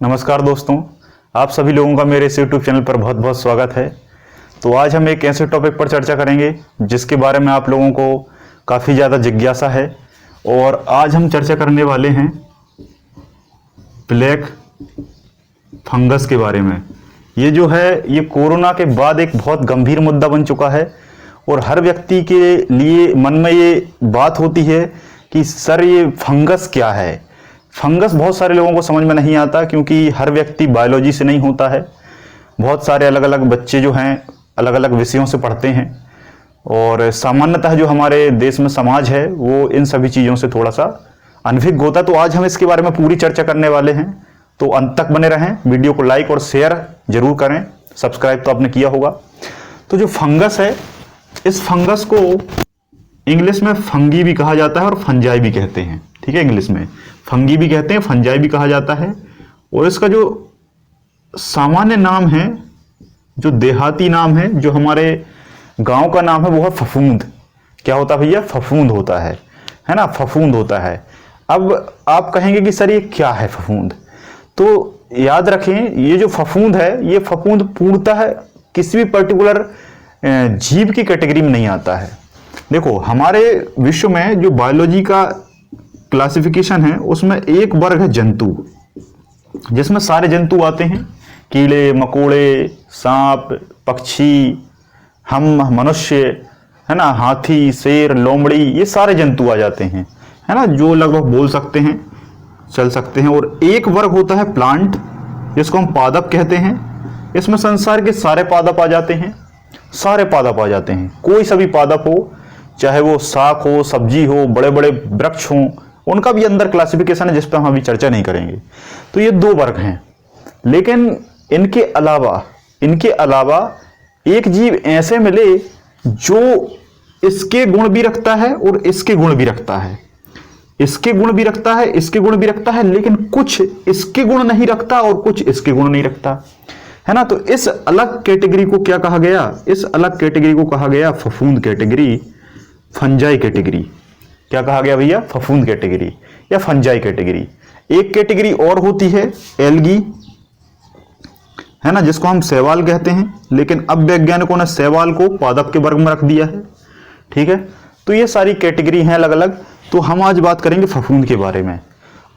नमस्कार दोस्तों, आप सभी लोगों का मेरे इस यूट्यूब चैनल पर बहुत बहुत स्वागत है। तो आज हम एक ऐसे टॉपिक पर चर्चा करेंगे जिसके बारे में आप लोगों को काफ़ी ज़्यादा जिज्ञासा है। और आज हम चर्चा करने वाले हैं ब्लैक फंगस के बारे में। ये जो है ये कोरोना के बाद एक बहुत गंभीर मुद्दा बन चुका है और हर व्यक्ति के लिए मन में ये बात होती है कि सर ये फंगस क्या है। फंगस बहुत सारे लोगों को समझ में नहीं आता क्योंकि हर व्यक्ति बायोलॉजी से नहीं होता है। बहुत सारे अलग अलग बच्चे जो हैं अलग अलग विषयों से पढ़ते हैं और सामान्यतः जो हमारे देश में समाज है वो इन सभी चीज़ों से थोड़ा सा अनभिज्ञ होता है। तो आज हम इसके बारे में पूरी चर्चा करने वाले हैं, तो अंत तक बने रहें। वीडियो को लाइक और शेयर जरूर करें, सब्सक्राइब तो आपने किया होगा। तो जो फंगस है, इस फंगस को इंग्लिश में फंगी भी कहा जाता है और फंजाई भी कहते हैं। ठीक है, इंग्लिश में फंगी भी कहते हैं, फंजाई भी कहा जाता है। और इसका जो सामान्य नाम है, जो देहाती नाम है, जो हमारे गांव का नाम है वो है फफूंद। क्या होता है भैया? फफूंद होता है ना, फफूंद होता है। अब आप कहेंगे कि सर ये क्या है फफूंद? तो याद रखें, ये जो फफूंद है, ये फफूंद पूर्णतः किसी भी पर्टिकुलर जीव की कैटेगरी में नहीं आता है। देखो, हमारे विश्व में जो बायोलॉजी का क्लासिफिकेशन है उसमें एक वर्ग है जंतु, जिसमें सारे जंतु आते हैं। कीड़े मकोड़े, सांप, पक्षी, हम मनुष्य, है ना, हाथी, शेर, लोमड़ी, ये सारे जंतु आ जाते हैं, है ना, जो लगभग बोल सकते हैं, चल सकते हैं। और एक वर्ग होता है प्लांट, जिसको हम पादप कहते हैं। इसमें संसार के सारे पादप आ जाते हैं, सारे पादप आ जाते हैं। कोई सा भी पादप हो, चाहे वो शाक हो, सब्जी हो, बड़े बड़े वृक्ष हों, उनका भी अंदर क्लासिफिकेशन है जिस पर हम अभी चर्चा नहीं करेंगे। तो ये दो वर्ग हैं। लेकिन इनके अलावा एक जीव ऐसे मिले जो इसके गुण भी रखता है और इसके गुण भी रखता है, इसके गुण भी रखता है, इसके गुण भी रखता है, लेकिन कुछ इसके गुण नहीं रखता और कुछ इसके गुण नहीं रखता, है ना। तो इस अलग कैटेगरी को क्या कहा गया? इस अलग कैटेगरी को कहा गया फफूंद कैटेगरी, फंजाई कैटेगरी। क्या कहा गया भैया? फफूंद कैटेगरी या फंजाई कैटेगरी। एक कैटेगरी और होती है एल्गी, है ना, जिसको हम शैवाल कहते हैं, लेकिन अब वैज्ञानिकों ने शैवाल को पादप के वर्ग में रख दिया है। ठीक है, तो ये सारी कैटेगरी हैं अलग अलग। तो हम आज बात करेंगे फफूंद के बारे में।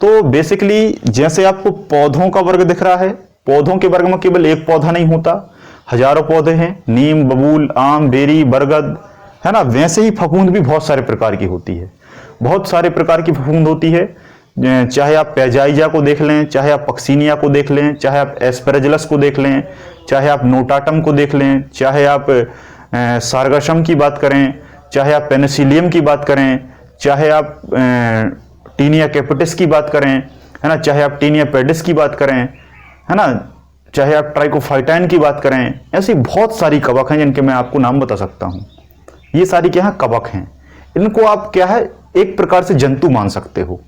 तो बेसिकली जैसे आपको पौधों का वर्ग दिख रहा है, पौधों के वर्ग में केवल एक पौधा नहीं होता, हजारों पौधे हैं, नीम, बबूल, आम, बेरी, बरगद, है ना। वैसे ही फफूंद भी बहुत सारे प्रकार की होती है, बहुत सारे प्रकार की फफूंद होती है। चाहे आप पैजाइजा को देख लें, चाहे आप पक्सीनिया को देख लें, चाहे आप एस्पेरेजिलस को देख लें, चाहे आप नोटाटम को देख लें, चाहे आप सारगशम की बात करें, चाहे आप पेनिसिलियम की बात करें, चाहे आप टीनिया कैपिटिस की बात करें, है ना, चाहे आप टीनिया पेडिस की बात करें, है ना, चाहे आप ट्राइकोफाइटाइन की बात करें। ऐसी बहुत सारी कवक हैं जिनके मैं आपको नाम बता सकता हूँ। ये सारी क्या है? कवक हैं। इनको आप क्या है? एक प्रकार से जंतु मान सकते हो।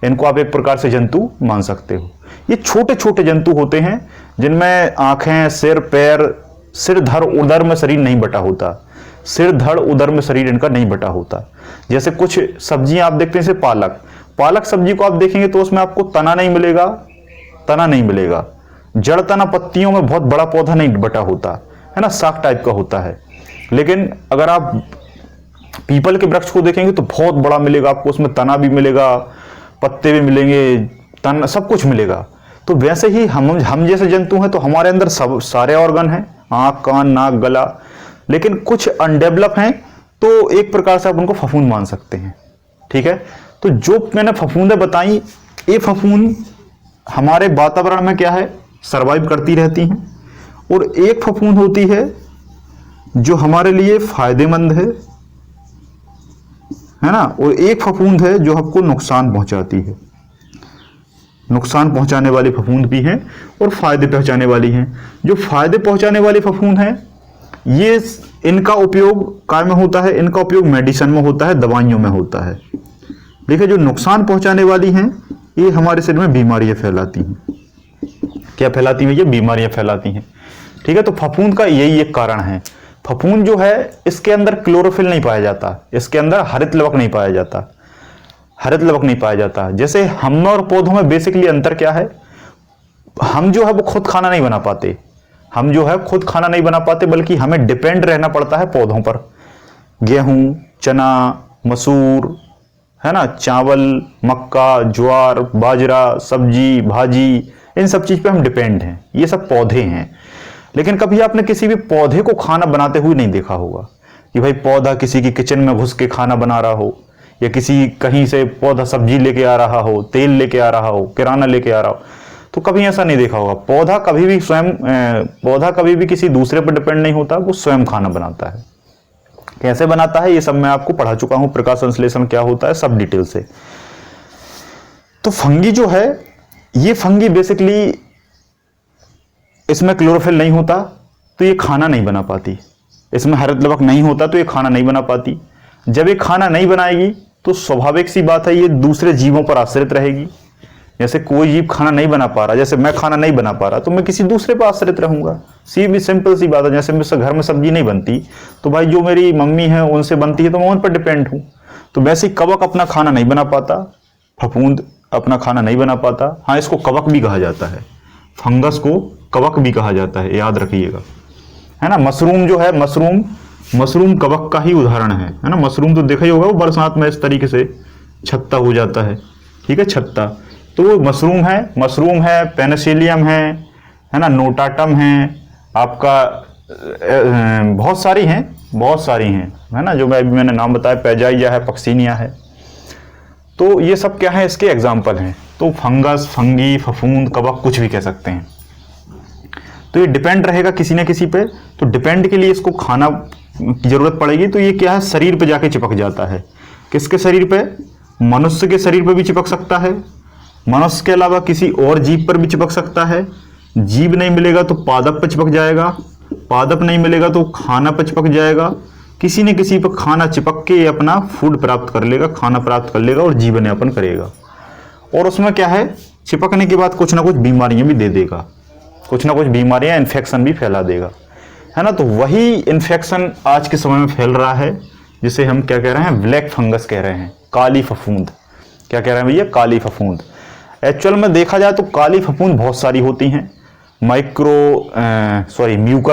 इनको आप एक प्रकार से जंतु मान सकते हो। ये छोटे छोटे जंतु होते हैं जिनमें आंखें, सिर, पैर, सिर धड़ उदर में शरीर नहीं बटा होता, सिर धड़ उदर में शरीर इनका नहीं बटा होता। जैसे कुछ सब्जियां आप देखते हैं, जैसे पालक सब्जी को आप देखेंगे तो उसमें आपको तना नहीं मिलेगा, तना नहीं मिलेगा, जड़ तना, पत्तियों में बहुत बड़ा पौधा नहीं बटा होता, है ना, साग टाइप का होता है। लेकिन अगर आप पीपल के वृक्ष को देखेंगे तो बहुत बड़ा मिलेगा आपको, उसमें तना भी मिलेगा, पत्ते भी मिलेंगे, तन, सब कुछ मिलेगा। तो वैसे ही हम जैसे जंतु हैं तो हमारे अंदर सब सारे ऑर्गन हैं, आंख, कान, नाक, गला, लेकिन कुछ अनडेवलप हैं, तो एक प्रकार से आप उनको फफूंद मान सकते हैं। ठीक है, तो जो मैंने फफूंदें बताई, ये फफूंद हमारे वातावरण में क्या है? सरवाइव करती रहती हैं। और एक फफूंद होती है जो हमारे लिए फायदेमंद है ना, और एक फफूंद है जो आपको नुकसान पहुंचाती है। नुकसान पहुंचाने वाली फफूंद भी हैं और फायदे पहुंचाने वाली हैं। जो फायदे पहुंचाने वाली फफूंद हैं, ये इनका उपयोग काय में होता है? इनका उपयोग मेडिसिन में होता है, दवाइयों में होता है। देखिए, जो नुकसान पहुंचाने वाली हैं, ये हमारे शरीर में बीमारियां फैलाती हैं। क्या फैलाती हैं? ये बीमारियां फैलाती हैं। ठीक है, तो फफूंद का यही एक कारण है। फफूंद जो है, इसके अंदर क्लोरोफिल नहीं पाया जाता, इसके अंदर हरित लवक नहीं पाया जाता, हरित लवक नहीं पाया जाता। जैसे हम और पौधों में बेसिकली अंतर क्या है? हम जो है वो खुद खाना नहीं बना पाते, हम जो है खुद खाना नहीं बना पाते, बल्कि हमें डिपेंड रहना पड़ता है पौधों पर। गेहूं, चना, मसूर, है ना, चावल, मक्का, ज्वार, बाजरा, सब्जी, भाजी, इन सब चीज पे हम डिपेंड हैं। ये सब पौधे हैं। लेकिन कभी आपने किसी भी पौधे को खाना बनाते हुए नहीं देखा होगा कि भाई पौधा किसी की किचन में घुस के खाना बना रहा हो, या किसी कहीं से पौधा सब्जी लेके आ रहा हो, तेल लेके आ रहा हो, किराना लेके आ रहा हो, तो कभी ऐसा नहीं देखा होगा। पौधा कभी भी पौधा कभी भी किसी दूसरे पर डिपेंड नहीं होता, वो स्वयं खाना बनाता है। कैसे बनाता है ये सब मैं आपको पढ़ा चुका हूं, प्रकाश संश्लेषण क्या होता है सब डिटेल से। तो फंगी जो है, ये फंगी बेसिकली, इसमें क्लोरोफिल नहीं होता तो ये खाना नहीं बना पाती, इसमें हरित लवक नहीं होता तो ये खाना नहीं बना पाती। जब ये खाना नहीं बनाएगी तो स्वाभाविक सी बात है ये दूसरे जीवों पर आश्रित रहेगी। जैसे कोई जीव खाना नहीं बना पा रहा, जैसे मैं खाना नहीं बना पा रहा, तो मैं किसी दूसरे पर आश्रित रहूंगा। भी सिंपल सी बात है। जैसे मेरे घर में सब्जी नहीं बनती तो भाई जो मेरी मम्मी है उनसे बनती है, तो मैं उन पर डिपेंड हूं। तो वैसे ही कवक अपना खाना नहीं बना पाता, फफूंद अपना खाना नहीं बना पाता। हाँ, इसको कवक भी कहा जाता है, फंगस को कवक भी कहा जाता है, याद रखिएगा, है ना। मशरूम जो है, मशरूम कवक का ही उदाहरण है ना। मशरूम तो देखा ही होगा, वो बरसात में इस तरीके से छत्ता हो जाता है, ठीक है, छत्ता। तो वो मशरूम है, पेनिसिलियम है ना, नोटाटम है, आपका बहुत सारी हैं, है ना, जो मैंने नाम बताया, पैजाइया है, पक्सिनिया है। तो ये सब क्या है, इसके एग्जाम्पल हैं। तो फंगस, फंगी, फफूंद, कवक, कुछ भी कह सकते हैं। तो ये डिपेंड रहेगा किसी न किसी पे। तो डिपेंड के लिए इसको खाना की जरूरत पड़ेगी। तो ये क्या है, शरीर पे जाके चिपक जाता है। किसके शरीर पे? मनुष्य के शरीर पे भी चिपक सकता है, मनुष्य के अलावा किसी और जीव पर भी चिपक सकता है। जीव नहीं मिलेगा तो पादप पर चिपक जाएगा, पादप नहीं मिलेगा तो खाना पर चिपक जाएगा। किसी न किसी पर खाना चिपक के अपना फूड प्राप्त कर लेगा, खाना प्राप्त कर लेगा और जीवन यापन करेगा। और उसमें क्या है, चिपकने के बाद कुछ ना कुछ बीमारियां भी दे देगा, कुछ ना कुछ बीमारियां, इन्फेक्शन भी फैला देगा, है ना। तो वही इन्फेक्शन आज के समय में फैल रहा है, जिसे हम क्या कह रहे हैं, ब्लैक फंगस कह रहे हैं, काली फफूंद। क्या कह रहे हैं भैया, काली फफूंद। एक्चुअल में देखा जाए तो काली फफूंद बहुत सारी होती हैं। म्यूकर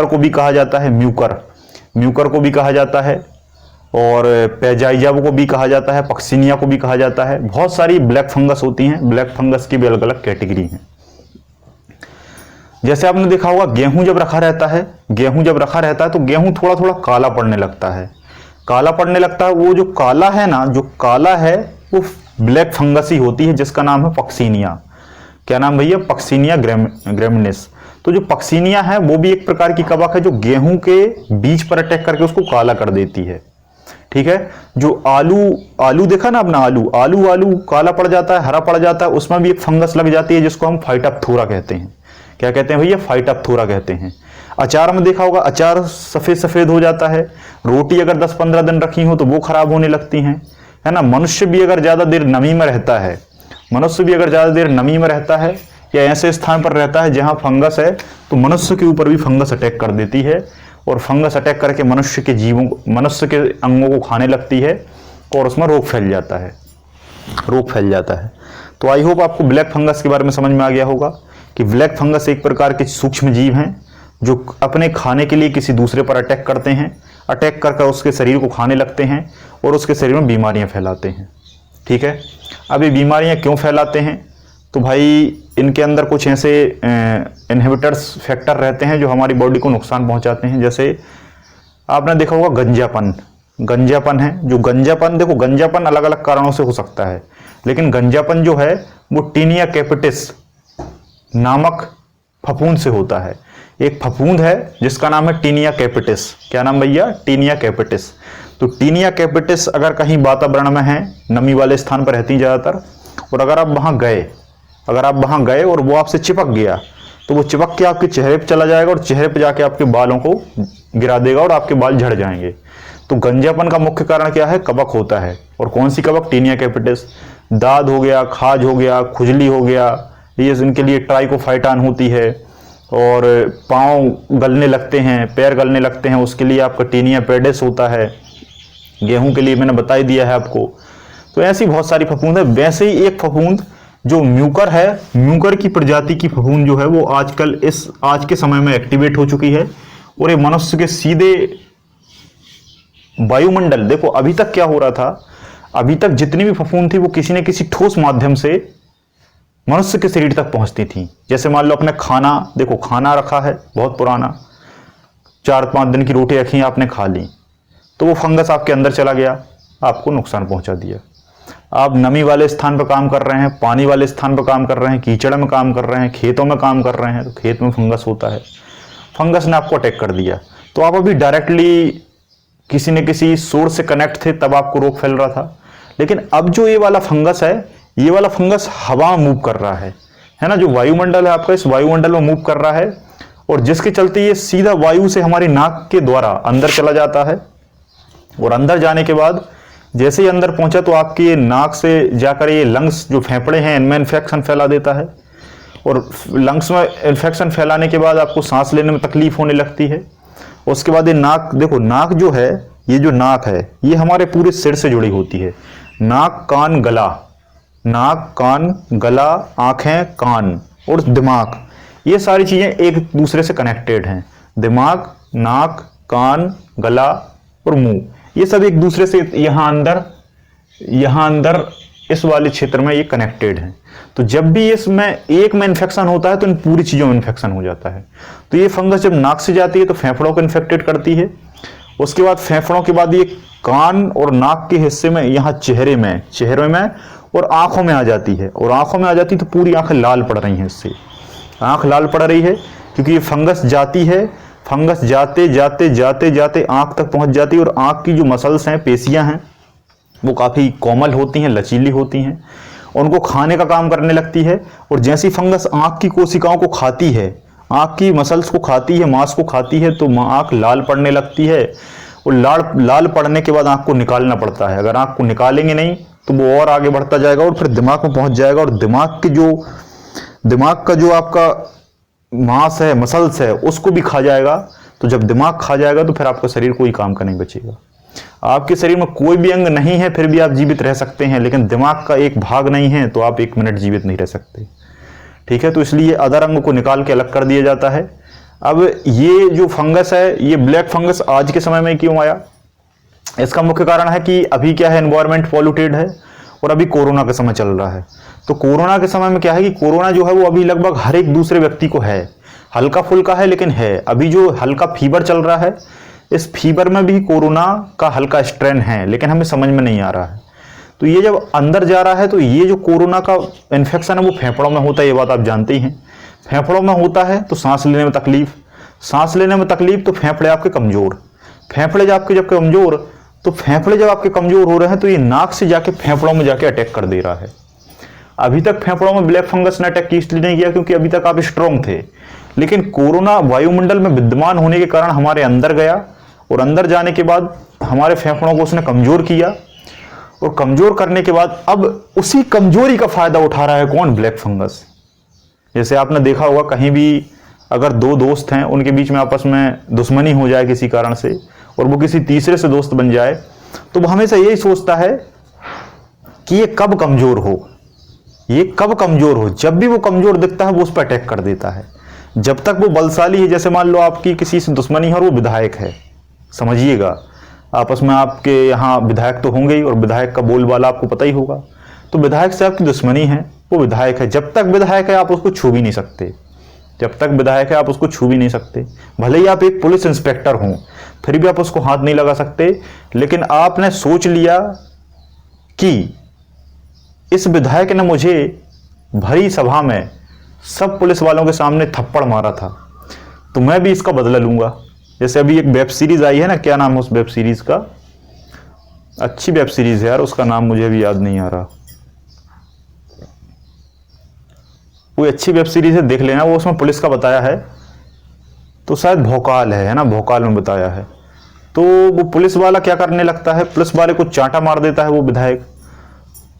को भी कहा जाता है, म्यूकर को भी कहा जाता है, और पैजाइजा को भी कहा जाता है, पक्सिनिया को भी कहा जाता है। बहुत सारी ब्लैक फंगस होती हैं। ब्लैक फंगस की भी अलग अलग कैटेगरी हैं। जैसे आपने देखा होगा, गेहूं जब रखा रहता है तो गेहूं थोड़ा थोड़ा काला पड़ने लगता है, वो जो काला है ना, वो ब्लैक फंगस ही होती है, जिसका नाम है पक्सिनिया। क्या नाम भैया, पक्सिनिया ग्रेमिनिस। तो जो पक्सिनिया है वो भी एक प्रकार की कवक है, जो गेहूं के बीज पर अटैक करके उसको काला कर देती है, ठीक है। जो आलू देखा ना अपना, आलू काला पड़ जाता है, हरा पड़ जाता है, उसमें भी एक फंगस लग जाती है, जिसको हम फाइटोप्थोरा कहते हैं। क्या कहते हैं भैया, फाइटोप्थोरा कहते हैं। अचार में देखा होगा, अचार सफेद सफेद हो जाता है। रोटी अगर 10-15 दिन रखी हो तो वो खराब होने लगती हैं, है ना। मनुष्य भी अगर ज्यादा देर नमी में रहता है, या ऐसे स्थान पर रहता है जहां फंगस है, तो मनुष्य के ऊपर भी फंगस अटैक कर देती है, और फंगस अटैक करके मनुष्य के अंगों को खाने लगती है, और उसमें रोग फैल जाता है। तो आई होप आपको ब्लैक फंगस के बारे में समझ में आ गया होगा कि ब्लैक फंगस एक प्रकार के सूक्ष्म जीव हैं, जो अपने खाने के लिए किसी दूसरे पर अटैक करते हैं, अटैक कर उसके शरीर को खाने लगते हैं, और उसके शरीर में बीमारियां फैलाते हैं, ठीक है। अब ये बीमारियां क्यों फैलाते हैं, तो भाई इनके अंदर कुछ ऐसे इनहिबिटर्स फैक्टर रहते हैं जो हमारी बॉडी को नुकसान पहुंचाते हैं। जैसे आपने देखा होगा, गंजापन है। जो गंजापन, देखो गंजापन अलग अलग कारणों से हो सकता है, लेकिन गंजापन जो है वो टीनिया कैपिटिस नामक फफूंद से होता है। एक फफूंद है जिसका नाम है टीनिया कैपिटिस। क्या नाम भैया, टीनिया कैपिटिस। तो टीनिया कैपिटिस अगर कहीं वातावरण में है, नमी वाले स्थान पर रहती है ज़्यादातर, और अगर आप वहां गए और वो आपसे चिपक गया, तो वो चिपक के आपके चेहरे पे चला जाएगा, और चेहरे पे जाके आपके बालों को गिरा देगा, और आपके बाल झड़ जाएंगे। तो गंजापन का मुख्य कारण क्या है, कवक होता है। और कौन सी कवक, टीनिया कैपिटिस। दाद हो गया, खाज हो गया, खुजली हो गया, ये इनके लिए ट्राइकोफाइटान होती है। और पाँव गलने लगते हैं, पैर गलने लगते हैं, उसके लिए आपका टीनिया पेडिस होता है। गेहूं के लिए मैंने बता ही दिया है आपको। तो ऐसी बहुत सारी फफूंद है। वैसे ही एक फफूंद जो म्यूकर है, म्यूकर की प्रजाति की फफूंद जो है वो आजकल आज के समय में एक्टिवेट हो चुकी है और ये मनुष्य के सीधे वायुमंडल, देखो अभी तक क्या हो रहा था, अभी तक जितनी भी फफूंद थी वो किसी न किसी ठोस माध्यम से मनुष्य के शरीर तक पहुंचती थी। जैसे मान लो अपने खाना, देखो खाना रखा है बहुत पुराना, 4-5 दिन की रोटी रखी आपने खा ली, तो वो फंगस आपके अंदर चला गया, आपको नुकसान पहुंचा दिया। आप नमी वाले स्थान पर काम कर रहे हैं, पानी वाले स्थान पर काम कर रहे हैं, कीचड़ में काम कर रहे हैं, खेतों में काम कर रहे हैं, तो खेत में फंगस होता है, फंगस ने आपको अटैक कर दिया। तो आप अभी डायरेक्टली किसी न किसी सोर्स से कनेक्ट थे, तब आपको रोग फैल रहा था। लेकिन अब जो ये वाला फंगस है, ये वाला फंगस हवा में मूव कर रहा है ना, जो वायुमंडल है आपका, इस वायुमंडल में मूव कर रहा है, और जिसके चलते ये सीधा वायु से हमारी नाक के द्वारा अंदर चला जाता है, और अंदर जाने के बाद जैसे ही अंदर पहुंचा तो आपकी ये नाक से जाकर ये लंग्स जो फेफड़े हैं इनमें इन्फेक्शन फैला देता है, और लंग्स में इन्फेक्शन फैलाने के बाद आपको सांस लेने में तकलीफ होने लगती है। उसके बाद ये नाक, देखो नाक जो है, ये जो नाक है ये हमारे पूरे सिर से जुड़ी होती है। नाक, कान, गला, नाक, कान, गला, आंखें, कान और दिमाग, ये सारी चीजें एक दूसरे से कनेक्टेड हैं। दिमाग, नाक, कान, गला और मुंह, ये सब एक दूसरे से यहाँ अंदर इस वाले क्षेत्र में ये कनेक्टेड हैं। तो जब भी इसमें एक में इन्फेक्शन होता है तो इन पूरी चीजों में इन्फेक्शन हो जाता है। तो ये फंगस जब नाक से जाती है तो फेफड़ों को इन्फेक्टेड करती है, उसके बाद फेफड़ों के बाद ये कान और नाक के हिस्से में, यहाँ चेहरे में और आंखों में आ जाती है, और आंखों में आ जाती है तो पूरी आंखें लाल पड़ रही हैं, इससे आंख लाल पड़ रही है, क्योंकि ये फंगस जाती है, फंगस जाते जाते जाते जाते आंख तक पहुंच जाती है, और आंख की जो मसल्स हैं, पेशियां हैं, वो काफ़ी कोमल होती हैं, लचीली होती हैं, उनको खाने का काम करने लगती है। और जैसी फंगस आंख की कोशिकाओं को खाती है, आंख की मसल्स को खाती है, मांस को खाती है, तो आंख लाल पड़ने लगती है, और लाल पड़ने के बाद आंख को निकालना पड़ता है। अगर आंख को निकालेंगे नहीं तो वो और आगे बढ़ता जाएगा और फिर दिमाग में पहुंच जाएगा, और दिमाग का जो आपका मांस है, मसल्स है, उसको भी खा जाएगा। तो जब दिमाग खा जाएगा तो फिर आपका शरीर कोई काम का नहीं बचेगा। आपके शरीर में कोई भी अंग नहीं है फिर भी आप जीवित रह सकते हैं, लेकिन दिमाग का एक भाग नहीं है तो आप 1 मिनट जीवित नहीं रह सकते। ठीक है, तो इसलिए अदर अंग को निकाल के अलग कर दिया जाता है। अब ये जो फंगस है, ये ब्लैक फंगस आज के समय में क्यों आया? इसका मुख्य कारण है कि अभी क्या है, एनवायरनमेंट पॉल्यूटेड है, और अभी कोरोना का समय चल रहा है। तो कोरोना के समय में क्या है कि कोरोना जो है वो अभी लगभग हर एक दूसरे व्यक्ति को है, हल्का फुल्का है लेकिन है। अभी जो हल्का फीवर चल रहा है, इस फीवर में भी कोरोना का हल्का स्ट्रेन है, लेकिन हमें समझ में नहीं आ रहा है। तो ये जब अंदर जा रहा है तो ये जो कोरोना का इन्फेक्शन है वो फेफड़ों में होता है, ये बात आप जानते ही हैं। फेफड़ों में होता है तो सांस लेने में तकलीफ, तो फेफड़े आपके कमजोर, फेफड़े जब आपके कमजोर हो रहे हैं तो ये नाक से जाके फेफड़ों में जाके अटैक कर दे रहा है। अभी तक फेफड़ों में ब्लैक फंगस ने अटैक इसलिए नहीं किया क्योंकि अभी तक आप स्ट्रांग थे, लेकिन कोरोना वायुमंडल में विद्यमान होने के कारण हमारे अंदर गया, और अंदर जाने के बाद हमारे फेफड़ों को उसने कमजोर किया, और कमजोर करने के बाद अब उसी कमजोरी का फायदा उठा रहा है कौन? Black fungus. जैसे आपने देखा होगा कहीं भी अगर 2 दोस्त हैं, उनके बीच में आपस में दुश्मनी हो जाए किसी कारण से, और वो किसी तीसरे से दोस्त बन जाए, तो वो हमेशा यही सोचता है कि ये कब कमजोर हो। जब भी वो कमजोर दिखता है वो उस पर अटैक कर देता है। जब तक वो बलशाली है, जैसे मान लो आपकी किसी से दुश्मनी है और वो विधायक है, समझिएगा आपस में आपके यहाँ विधायक तो होंगे ही, और विधायक का बोलबाला आपको पता ही होगा। तो विधायक से आपकी दुश्मनी है, वो विधायक है, जब तक विधायक है आप उसको छू भी नहीं सकते। भले ही आप एक पुलिस इंस्पेक्टर हों फिर भी आप उसको हाथ नहीं लगा सकते। लेकिन आपने सोच लिया कि इस विधायक ने मुझे भरी सभा में सब पुलिस वालों के सामने थप्पड़ मारा था, तो मैं भी इसका बदला लूंगा। जैसे अभी एक वेब सीरीज आई है ना, क्या नाम है उस वेब सीरीज का? अच्छी वेब सीरीज है यार, उसका नाम मुझे भी याद नहीं आ रहा। कोई अच्छी वेब सीरीज है, देख लेना, वो उसमें पुलिस का बताया है, तो शायद भोकाल है ना, भोकाल में बताया है। तो वो पुलिस वाला क्या करने लगता है, पुलिस वाले को चांटा मार देता है वो विधायक।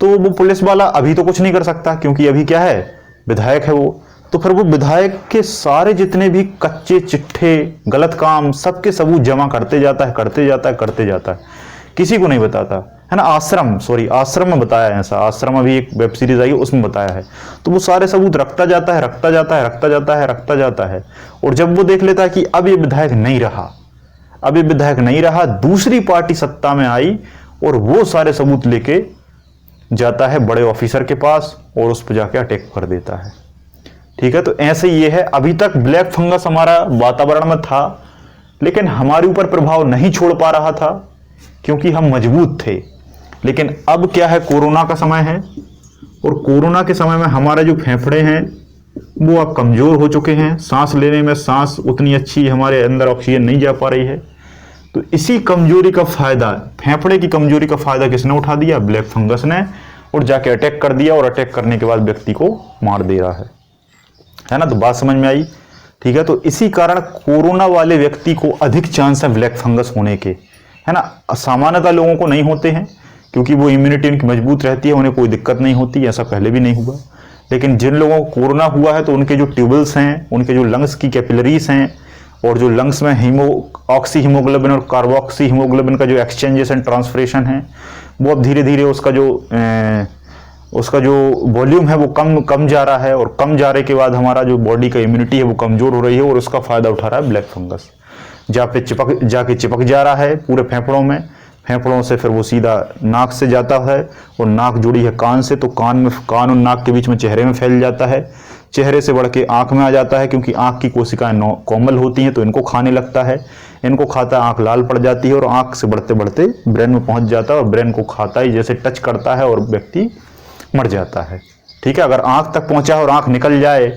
तो वो पुलिस वाला अभी तो कुछ नहीं कर सकता क्योंकि अभी क्या है, विधायक है वो। तो फिर वो विधायक के सारे जितने भी कच्चे चिट्ठे, गलत काम, सबके सबूत जमा करते जाता है, किसी को नहीं बताता है ना। आश्रम में बताया है ऐसा, आश्रम अभी एक वेब सीरीज आई है उसमें बताया है। तो वो सारे सबूत रखता जाता है, रखता जाता है, रखता जाता है, रखता जाता है, और जब वो देख लेता है कि अब ये विधायक नहीं रहा, अब ये विधायक नहीं रहा, दूसरी पार्टी सत्ता में आई और वो सारे सबूत लेके जाता है बड़े ऑफिसर के पास और उस पर जाके अटैक कर देता है। ठीक है, तो ऐसे ये है। अभी तक ब्लैक फंगस हमारा वातावरण में था, लेकिन हमारे ऊपर प्रभाव नहीं छोड़ पा रहा था क्योंकि हम मजबूत थे। लेकिन अब क्या है, कोरोना का समय है, और कोरोना के समय में हमारे जो फेफड़े हैं वो अब कमजोर हो चुके हैं। सांस लेने में सांस उतनी अच्छी हमारे अंदर ऑक्सीजन नहीं जा पा रही है। तो इसी कमजोरी का फायदा, फेफड़े की कमजोरी का फायदा किसने उठा दिया? ब्लैक फंगस ने, और जाके अटैक कर दिया, और अटैक करने के बाद व्यक्ति को मार दे रहा है ना। तो बात समझ में आई? ठीक है, तो इसी कारण कोरोना वाले व्यक्ति को अधिक चांस है ब्लैक फंगस होने के, है ना। सामान्यतः लोगों को नहीं होते हैं क्योंकि वो इम्यूनिटी उनकी मजबूत रहती है, उन्हें कोई दिक्कत नहीं होती, ऐसा पहले भी नहीं हुआ। लेकिन जिन लोगों को कोरोना हुआ है तो उनके जो ट्यूबल्स हैं, उनके जो लंग्स की कैपिलरीज हैं, और जो लंग्स में ऑक्सी हीमोग्लोबिन और कार्बोक्सी हीमोग्लोबिन का जो एक्सचेंजेस एंड ट्रांसफरेशन है, वो अब धीरे धीरे उसका जो वॉल्यूम है वो कम जा रहा है, और कम जाने के बाद हमारा जो बॉडी का इम्यूनिटी है वो कमजोर हो रही है, और उसका फायदा उठा रहा है ब्लैक फंगस। जाके चिपक जा रहा है पूरे फेफड़ों में, फेफड़ों से फिर वो सीधा नाक से जाता है, और नाक जुड़ी है कान से, तो कान और नाक के बीच में चेहरे में फैल जाता है, चेहरे से बढ़ के आंख में आ जाता है, क्योंकि आंख की कोशिकाएं कोमल होती हैं तो इनको खाने लगता है, इनको खाता है, आंख लाल पड़ जाती है, और आंख से बढ़ते बढ़ते ब्रेन में पहुंच जाता है, और ब्रेन को खाता ही जैसे टच करता है और व्यक्ति मर जाता है। ठीक है, अगर आंख तक पहुंचा है और आंख निकल जाए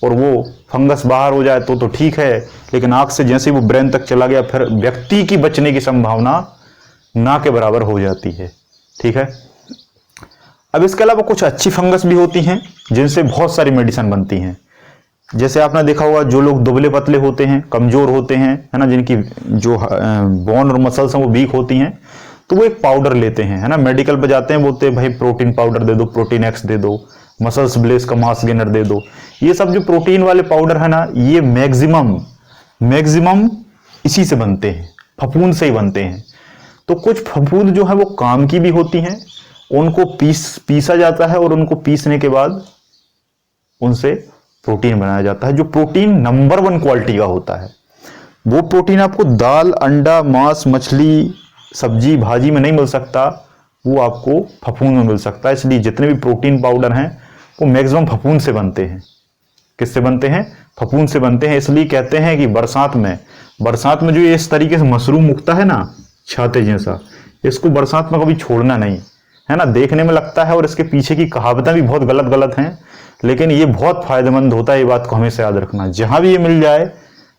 और वो फंगस बाहर हो जाए तो ठीक है, लेकिन आंख से जैसे वो ब्रेन तक चला गया फिर व्यक्ति की बचने की संभावना ना के बराबर हो जाती है। ठीक है, अब इसके अलावा कुछ अच्छी फंगस भी होती हैं जिनसे बहुत सारी मेडिसिन बनती हैं। जैसे आपने देखा होगा, जो लोग दुबले पतले होते हैं, कमजोर होते हैं, है ना, जिनकी जो बोन और मसल्स हैं वो वीक होती हैं, तो वो एक पाउडर लेते हैं, है ना। मेडिकल पे जाते हैं, बोलते हैं भाई प्रोटीन पाउडर दे दो, प्रोटीन एक्स दे दो, मसल्स ब्लेस का मास गेनर दे दो। ये सब जो प्रोटीन वाले पाउडर है ना, ये मैक्सिमम इसी से बनते हैं, फफूंद से ही बनते हैं। तो कुछ फफूंद जो है वो काम की भी होती हैं, उनको पीसा जाता है, और उनको पीसने के बाद उनसे प्रोटीन बनाया जाता है, जो प्रोटीन नंबर 1 क्वालिटी का होता है। वो प्रोटीन आपको दाल, अंडा, मांस, मछली, सब्जी, भाजी में नहीं मिल सकता, वो आपको फफूंद में मिल सकता है। इसलिए जितने भी प्रोटीन पाउडर हैं वो मैक्सिमम फफूंद से बनते हैं। किससे बनते हैं? फफूंद से बनते हैं। इसलिए कहते हैं कि बरसात में जो इस तरीके से मशरूम उगता है ना, छाते जैसा, इसको बरसात में कभी छोड़ना नहीं, है ना। देखने में लगता है और इसके पीछे की कहावतें भी बहुत गलत हैं, लेकिन ये बहुत फायदेमंद होता है। ये बात को हमेशा याद रखना, जहां भी ये मिल जाए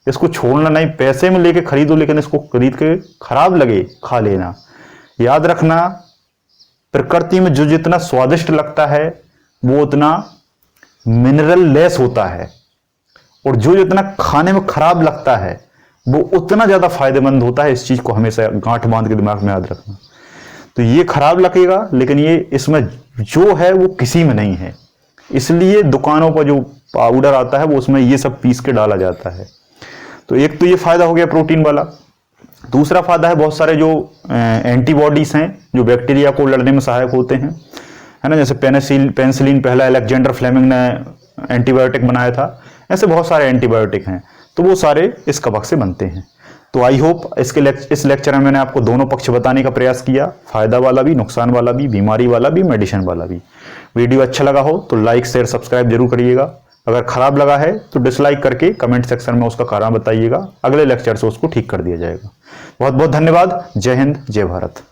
इसको छोड़ना नहीं। पैसे में लेके खरीदो, लेकिन इसको खरीद के खराब लगे खा लेना। याद रखना, प्रकृति में जो जितना स्वादिष्ट लगता है वो उतना मिनरल लेस होता है, और जो जितना खाने में खराब लगता है वो उतना ज्यादा फायदेमंद होता है। इस चीज को हमेशा गांठ बांध के दिमाग में याद रखना। तो ये खराब लगेगा, लेकिन ये इसमें जो है वो किसी में नहीं है, इसलिए दुकानों पर जो पाउडर आता है वो उसमें ये सब पीस के डाला जाता है। तो एक तो ये फायदा हो गया प्रोटीन वाला। दूसरा फायदा है बहुत सारे जो एंटीबॉडीज हैं जो बैक्टीरिया को लड़ने में सहायक होते हैं, है ना। जैसे पेनिसिलिन पहला अलेक्जेंडर फ्लेमिंग ने एंटीबायोटिक बनाया था, ऐसे बहुत सारे एंटीबायोटिक हैं, तो वो सारे इस कवक से बनते हैं। तो आई होप इस लेक्चर में मैंने आपको दोनों पक्ष बताने का प्रयास किया, फायदा वाला भी, नुकसान वाला भी, बीमारी वाला भी, मेडिसिन वाला भी। वीडियो अच्छा लगा हो तो लाइक, शेयर, सब्सक्राइब जरूर करिएगा। अगर खराब लगा है तो डिसलाइक करके कमेंट सेक्शन में उसका कारण बताइएगा, अगले लेक्चर से उसको ठीक कर दिया जाएगा। बहुत बहुत धन्यवाद। जय हिंद, जय भारत।